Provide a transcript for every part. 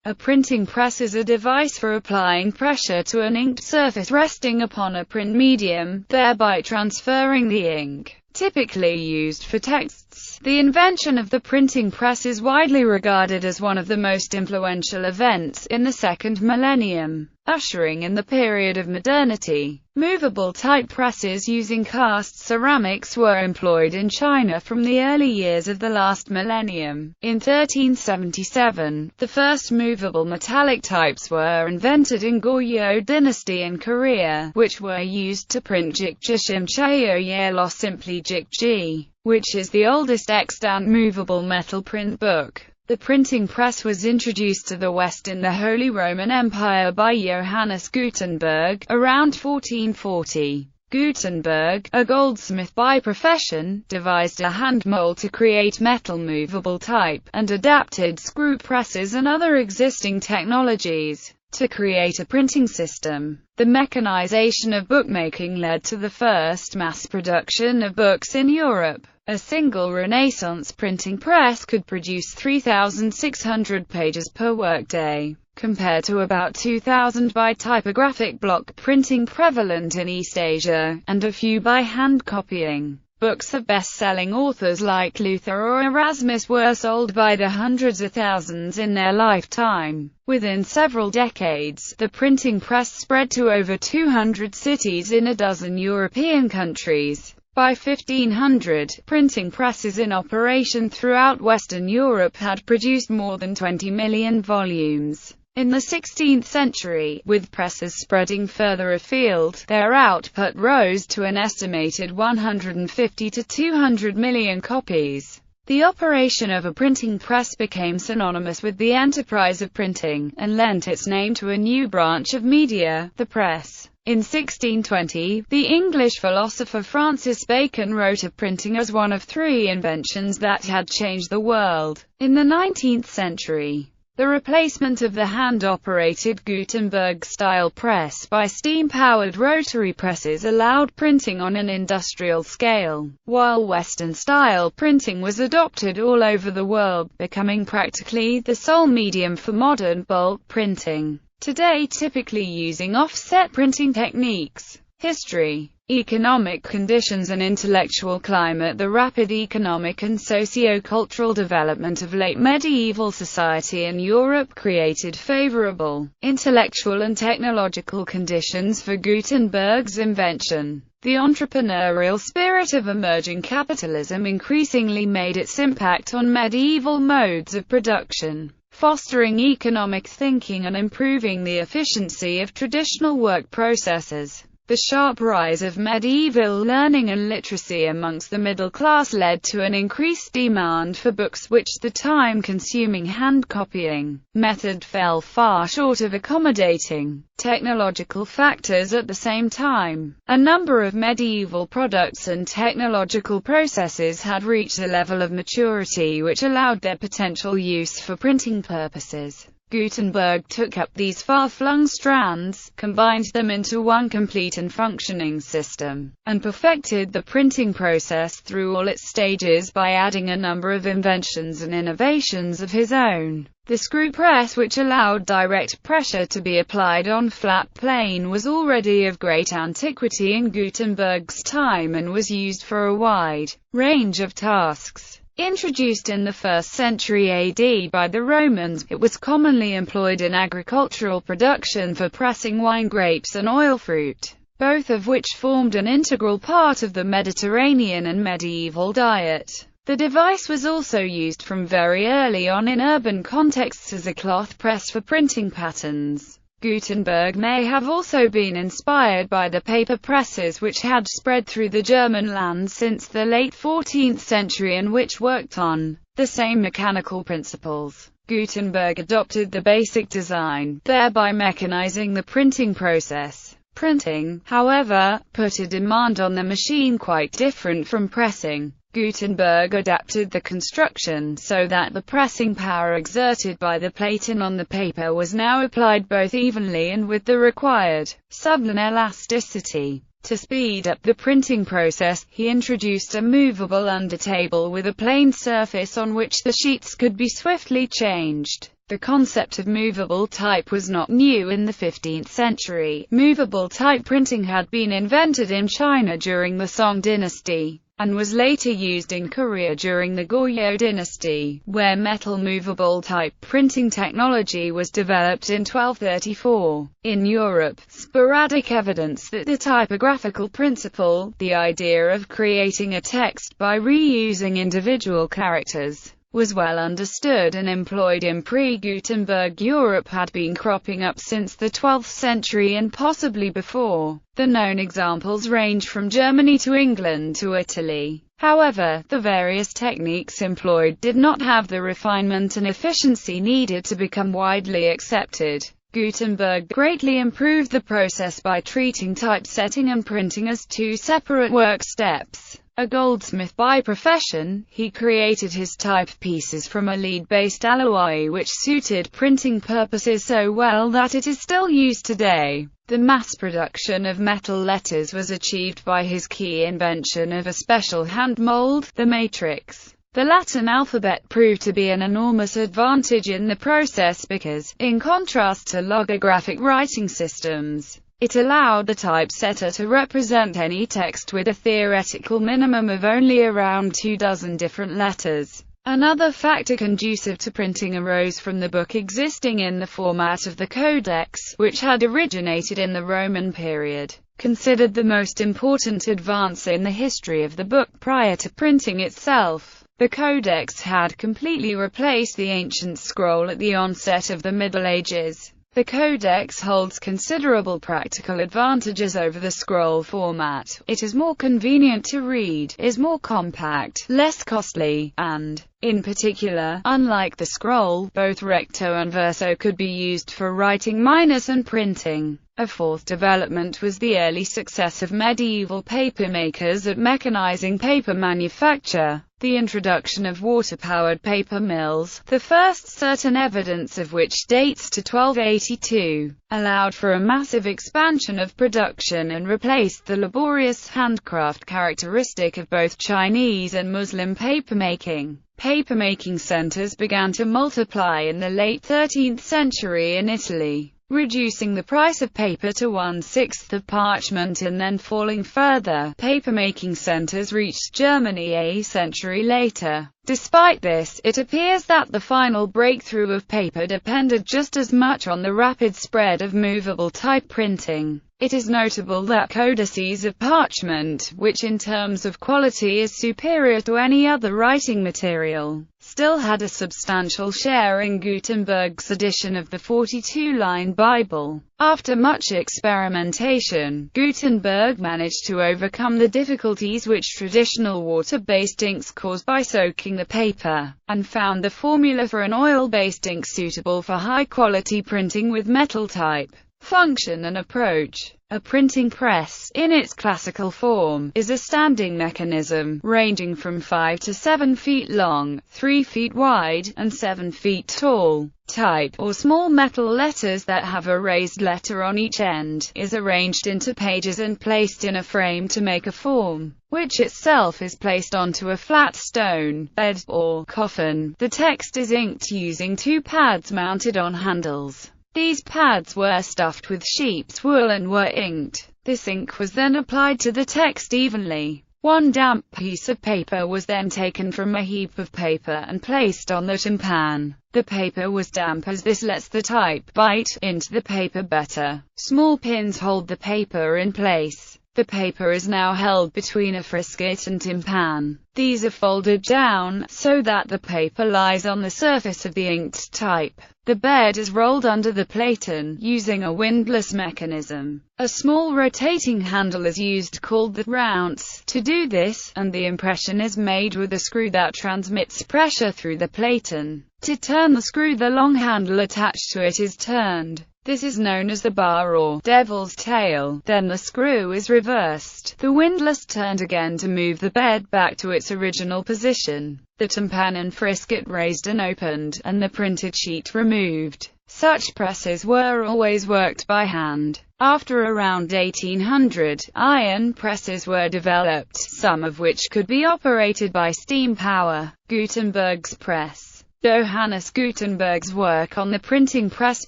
A printing press is a device for applying pressure to an inked surface resting upon a print medium, thereby transferring the ink, typically used for texts. The invention of the printing press is widely regarded as one of the most influential events in the second millennium, ushering in the period of modernity. Movable type presses using cast ceramics were employed in China from the early years of the last millennium. In 1377, the first movable metallic types were invented in Goryeo dynasty in Korea, which were used to print Jikjishim Cheoyelo, simply Jikji, which is the oldest extant movable metal print book. The printing press was introduced to the West in the Holy Roman Empire by Johannes Gutenberg, around 1440. Gutenberg, a goldsmith by profession, devised a hand mold to create metal movable type, and adapted screw presses and other existing technologies to create a printing system. The mechanization of bookmaking led to the first mass production of books in Europe. A single Renaissance printing press could produce 3,600 pages per workday, compared to about 2,000 by typographic block printing prevalent in East Asia, and a few by hand copying. Books of best-selling authors like Luther or Erasmus were sold by the hundreds of thousands in their lifetime. Within several decades, the printing press spread to over 200 cities in a dozen European countries. By 1500, printing presses in operation throughout Western Europe had produced more than 20 million volumes. In the 16th century, with presses spreading further afield, their output rose to an estimated 150 to 200 million copies. The operation of a printing press became synonymous with the enterprise of printing, and lent its name to a new branch of media, the press. In 1620, the English philosopher Francis Bacon wrote of printing as one of three inventions that had changed the world. In the 19th century, the replacement of the hand-operated Gutenberg-style press by steam-powered rotary presses allowed printing on an industrial scale, while Western-style printing was adopted all over the world, becoming practically the sole medium for modern bulk printing. Today, typically using offset printing techniques. History, economic conditions and intellectual climate. The rapid economic and socio-cultural development of late medieval society in Europe created favorable intellectual and technological conditions for Gutenberg's invention. The entrepreneurial spirit of emerging capitalism increasingly made its impact on medieval modes of production, fostering economic thinking and improving the efficiency of traditional work processes. The sharp rise of medieval learning and literacy amongst the middle class led to an increased demand for books, which the time-consuming hand-copying method fell far short of accommodating. Technological factors. At the same time, a number of medieval products and technological processes had reached a level of maturity which allowed their potential use for printing purposes. Gutenberg took up these far-flung strands, combined them into one complete and functioning system, and perfected the printing process through all its stages by adding a number of inventions and innovations of his own. The screw press, which allowed direct pressure to be applied on flat plane, was already of great antiquity in Gutenberg's time and was used for a wide range of tasks. Introduced in the 1st century AD by the Romans, it was commonly employed in agricultural production for pressing wine grapes and oil fruit, both of which formed an integral part of the Mediterranean and medieval diet. The device was also used from very early on in urban contexts as a cloth press for printing patterns. Gutenberg may have also been inspired by the paper presses which had spread through the German lands since the late 14th century and which worked on the same mechanical principles. Gutenberg adopted the basic design, thereby mechanizing the printing process. Printing, however, put a demand on the machine quite different from pressing. Gutenberg adapted the construction so that the pressing power exerted by the platen on the paper was now applied both evenly and with the required sublime elasticity. To speed up the printing process, he introduced a movable undertable with a plane surface on which the sheets could be swiftly changed. The concept of movable type was not new in the 15th century. Movable type printing had been invented in China during the Song dynasty, and was later used in Korea during the Goryeo dynasty, where metal movable type printing technology was developed in 1234. In Europe, sporadic evidence that the typographical principle, the idea of creating a text by reusing individual characters, was well understood and employed in pre-Gutenberg Europe, had been cropping up since the 12th century and possibly before. The known examples range from Germany to England to Italy. However, the various techniques employed did not have the refinement and efficiency needed to become widely accepted. Gutenberg greatly improved the process by treating typesetting and printing as two separate work steps. A goldsmith by profession, he created his timepieces from a lead-based alloy which suited printing purposes so well that it is still used today. The mass production of metal letters was achieved by his key invention of a special hand mold, the matrix. The Latin alphabet proved to be an enormous advantage in the process because, in contrast to logographic writing systems, it allowed the typesetter to represent any text with a theoretical minimum of only around 24 different letters. Another factor conducive to printing arose from the book existing in the format of the Codex, which had originated in the Roman period. Considered the most important advance in the history of the book prior to printing itself, the Codex had completely replaced the ancient scroll at the onset of the Middle Ages. The Codex holds considerable practical advantages over the scroll format. It is more convenient to read, is more compact, less costly, and, in particular, unlike the scroll, both recto and verso could be used for writing minus and printing. A fourth development was the early success of medieval papermakers at mechanizing paper manufacture. The introduction of water-powered paper mills, the first certain evidence of which dates to 1282, allowed for a massive expansion of production and replaced the laborious handcraft characteristic of both Chinese and Muslim papermaking. Papermaking centers began to multiply in the late 13th century in Italy, reducing the price of paper to 1/6 of parchment and then falling further. Papermaking centers reached Germany a century later. Despite this, it appears that the final breakthrough of paper depended just as much on the rapid spread of movable type printing. It is notable that codices of parchment, which in terms of quality is superior to any other writing material, still had a substantial share in Gutenberg's edition of the 42-line Bible. After much experimentation, Gutenberg managed to overcome the difficulties which traditional water-based inks caused by soaking the paper, and found the formula for an oil-based ink suitable for high-quality printing with metal type. Function and approach. A printing press, in its classical form, is a standing mechanism, ranging from 5 to 7 feet long, 3 feet wide, and 7 feet tall. Type, or small metal letters that have a raised letter on each end, is arranged into pages and placed in a frame to make a form, which itself is placed onto a flat stone bed, or coffin. The text is inked using 2 pads mounted on handles. These pads were stuffed with sheep's wool and were inked. This ink was then applied to the text evenly. One damp piece of paper was then taken from a heap of paper and placed on the timpan. The paper was damp as this lets the type bite into the paper better. Small pins hold the paper in place. The paper is now held between a frisket and timpan. These are folded down, so that the paper lies on the surface of the inked type. The bed is rolled under the platen, using a windlass mechanism. A small rotating handle is used called the rounce to do this, and the impression is made with a screw that transmits pressure through the platen. To turn the screw, the long handle attached to it is turned. This is known as the bar or devil's tail. Then the screw is reversed, the windlass turned again to move the bed back to its original position, the timpan and frisket raised and opened, and the printed sheet removed. Such presses were always worked by hand. After around 1800, iron presses were developed, some of which could be operated by steam power. Gutenberg's press, Johannes Gutenberg's work on the printing press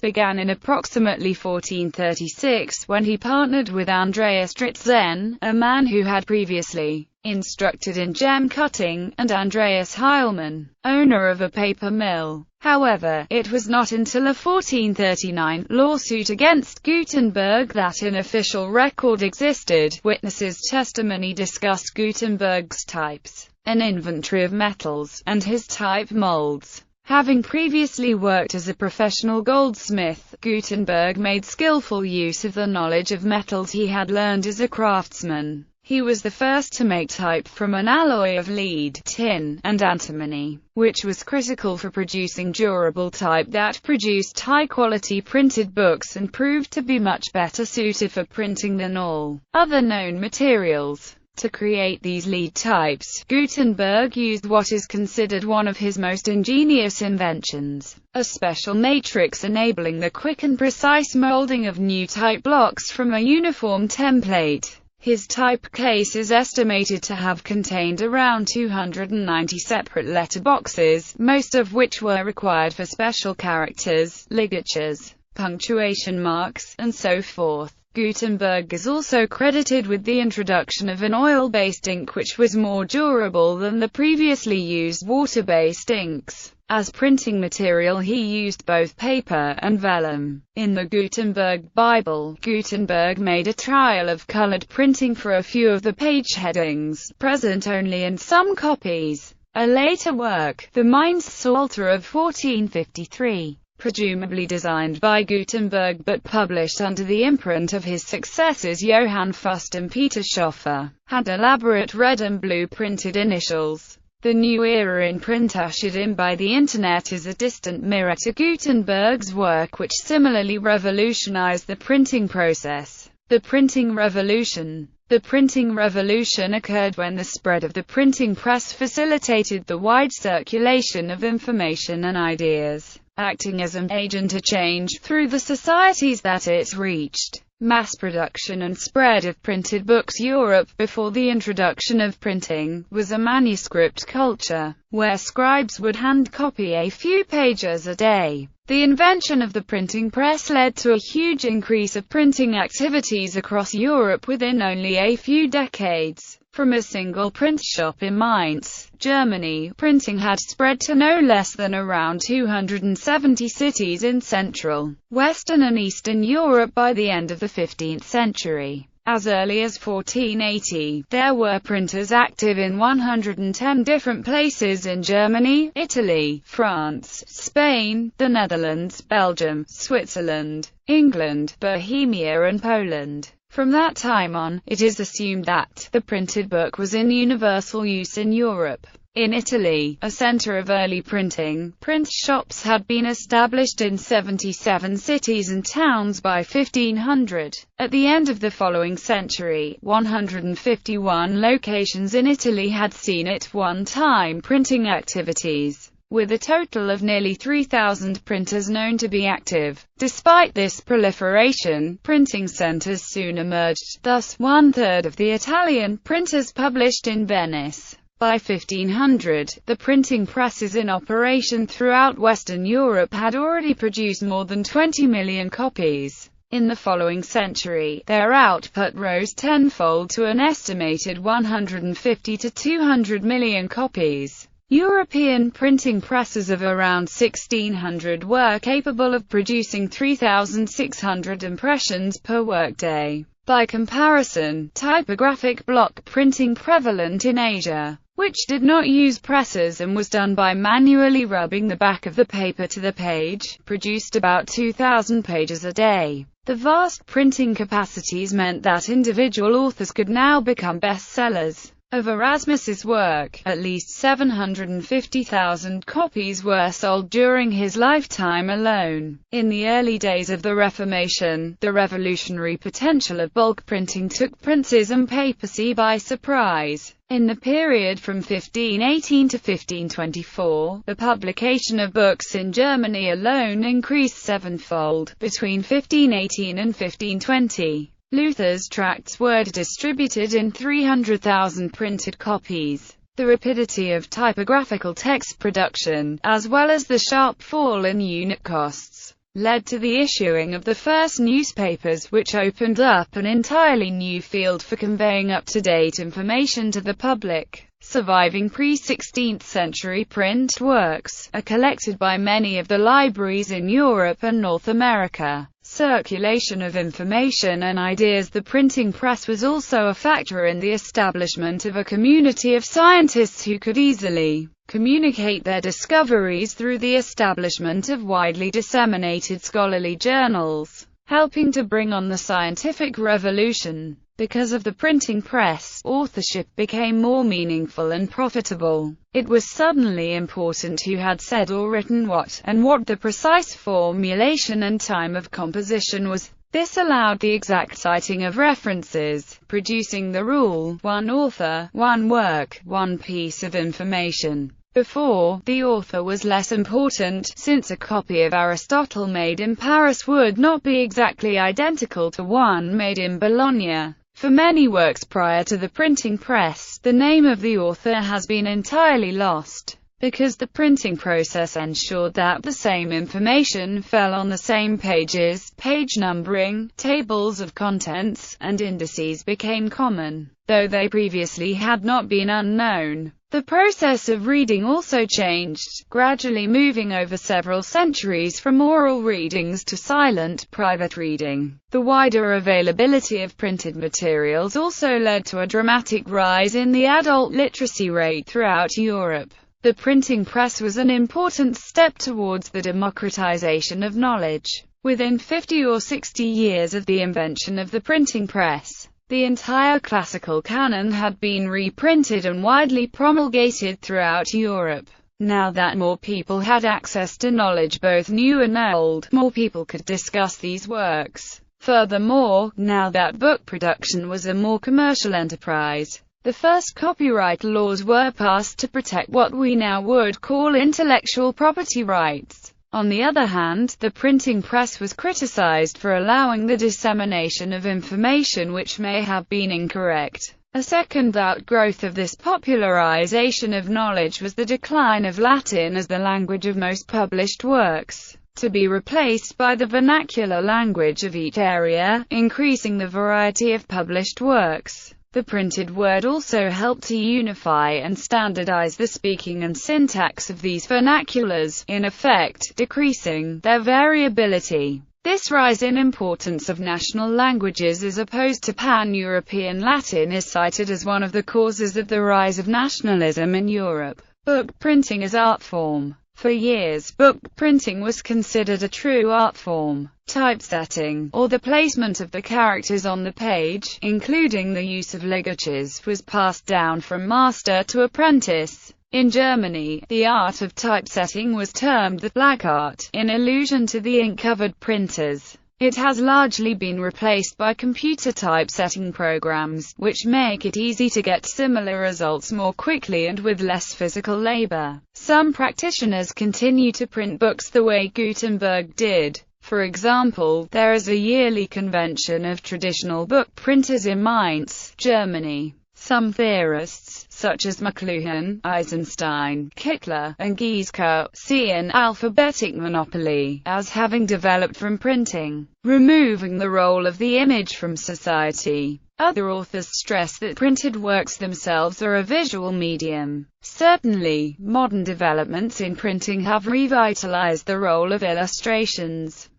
began in approximately 1436, when he partnered with Andreas Dritzen, a man who had previously instructed in gem cutting, and Andreas Heilmann, owner of a paper mill. However, it was not until a 1439 lawsuit against Gutenberg that an official record existed. Witnesses' testimony discussed Gutenberg's types, an inventory of metals, and his type molds. Having previously worked as a professional goldsmith, Gutenberg made skillful use of the knowledge of metals he had learned as a craftsman. He was the first to make type from an alloy of lead, tin, and antimony, which was critical for producing durable type that produced high-quality printed books and proved to be much better suited for printing than all other known materials. To create these lead types, Gutenberg used what is considered one of his most ingenious inventions, a special matrix enabling the quick and precise molding of new type blocks from a uniform template. His type case is estimated to have contained around 290 separate letter boxes, most of which were required for special characters, ligatures, punctuation marks, and so forth. Gutenberg is also credited with the introduction of an oil-based ink which was more durable than the previously used water-based inks. As printing material he used both paper and vellum. In the Gutenberg Bible, Gutenberg made a trial of colored printing for a few of the page headings, present only in some copies. A later work, the Mainz Psalter of 1453, presumably designed by Gutenberg but published under the imprint of his successors Johann Fust and Peter Schoeffer, had elaborate red and blue printed initials. The new era in print ushered in by the Internet is a distant mirror to Gutenberg's work, which similarly revolutionized the printing process. The printing revolution. The printing revolution occurred when the spread of the printing press facilitated the wide circulation of information and ideas, acting as an agent of change through the societies that it reached. Mass production and spread of printed books. Europe, before the introduction of printing, was a manuscript culture, where scribes would hand copy a few pages a day. The invention of the printing press led to a huge increase of printing activities across Europe within only a few decades. From a single print shop in Mainz, Germany, printing had spread to no less than around 270 cities in Central, Western and Eastern Europe by the end of the 15th century. As early as 1480, there were printers active in 110 different places in Germany, Italy, France, Spain, the Netherlands, Belgium, Switzerland, England, Bohemia and Poland. From that time on, it is assumed that the printed book was in universal use in Europe. In Italy, a center of early printing, print shops had been established in 77 cities and towns by 1500. At the end of the following century, 151 locations in Italy had seen at one time printing activities, with a total of nearly 3,000 printers known to be active. Despite this proliferation, printing centers soon emerged, thus, one-third of the Italian printers published in Venice. By 1500, the printing presses in operation throughout Western Europe had already produced more than 20 million copies. In the following century, their output rose tenfold to an estimated 150 to 200 million copies. European printing presses of around 1600 were capable of producing 3,600 impressions per workday. By comparison, typographic block printing, prevalent in Asia, which did not use presses and was done by manually rubbing the back of the paper to the page, produced about 2,000 pages a day. The vast printing capacities meant that individual authors could now become bestsellers. Of Erasmus's work, at least 750,000 copies were sold during his lifetime alone. In the early days of the Reformation, the revolutionary potential of bulk printing took princes and papacy by surprise. In the period from 1518 to 1524, the publication of books in Germany alone increased sevenfold, between 1518 and 1520. Luther's tracts were distributed in 300,000 printed copies. The rapidity of typographical text production, as well as the sharp fall in unit costs, led to the issuing of the first newspapers, which opened up an entirely new field for conveying up-to-date information to the public. Surviving pre-16th century print works are collected by many of the libraries in Europe and North America. Circulation of information and ideas. The printing press was also a factor in the establishment of a community of scientists who could easily communicate their discoveries through the establishment of widely disseminated scholarly journals, helping to bring on the scientific revolution. Because of the printing press, authorship became more meaningful and profitable. It was suddenly important who had said or written what, and what the precise formulation and time of composition was. This allowed the exact citing of references, producing the rule, one author, one work, one piece of information. Before, the author was less important, since a copy of Aristotle made in Paris would not be exactly identical to one made in Bologna. For many works prior to the printing press, the name of the author has been entirely lost, because the printing process ensured that the same information fell on the same pages. Page numbering, tables of contents, and indices became common, though they previously had not been unknown. The process of reading also changed, gradually moving over several centuries from oral readings to silent, private reading. The wider availability of printed materials also led to a dramatic rise in the adult literacy rate throughout Europe. The printing press was an important step towards the democratization of knowledge. Within 50 or 60 years of the invention of the printing press, the entire classical canon had been reprinted and widely promulgated throughout Europe. Now that more people had access to knowledge, both new and old, more people could discuss these works. Furthermore, now that book production was a more commercial enterprise, the first copyright laws were passed to protect what we now would call intellectual property rights. On the other hand, the printing press was criticized for allowing the dissemination of information which may have been incorrect. A second outgrowth of this popularization of knowledge was the decline of Latin as the language of most published works, to be replaced by the vernacular language of each area, increasing the variety of published works. The printed word also helped to unify and standardize the speaking and syntax of these vernaculars, in effect, decreasing their variability. This rise in importance of national languages as opposed to pan-European Latin is cited as one of the causes of the rise of nationalism in Europe. Book printing as art form. For years, book printing was considered a true art form. Typesetting, or the placement of the characters on the page, including the use of ligatures, was passed down from master to apprentice. In Germany, the art of typesetting was termed the black art, in allusion to the ink-covered printers. It has largely been replaced by computer typesetting programs, which make it easy to get similar results more quickly and with less physical labor. Some practitioners continue to print books the way Gutenberg did. For example, there is a yearly convention of traditional book printers in Mainz, Germany. Some theorists, such as McLuhan, Eisenstein, Kittler, and Gieske, see an alphabetic monopoly as having developed from printing, removing the role of the image from society. Other authors stress that printed works themselves are a visual medium. Certainly, modern developments in printing have revitalized the role of illustrations.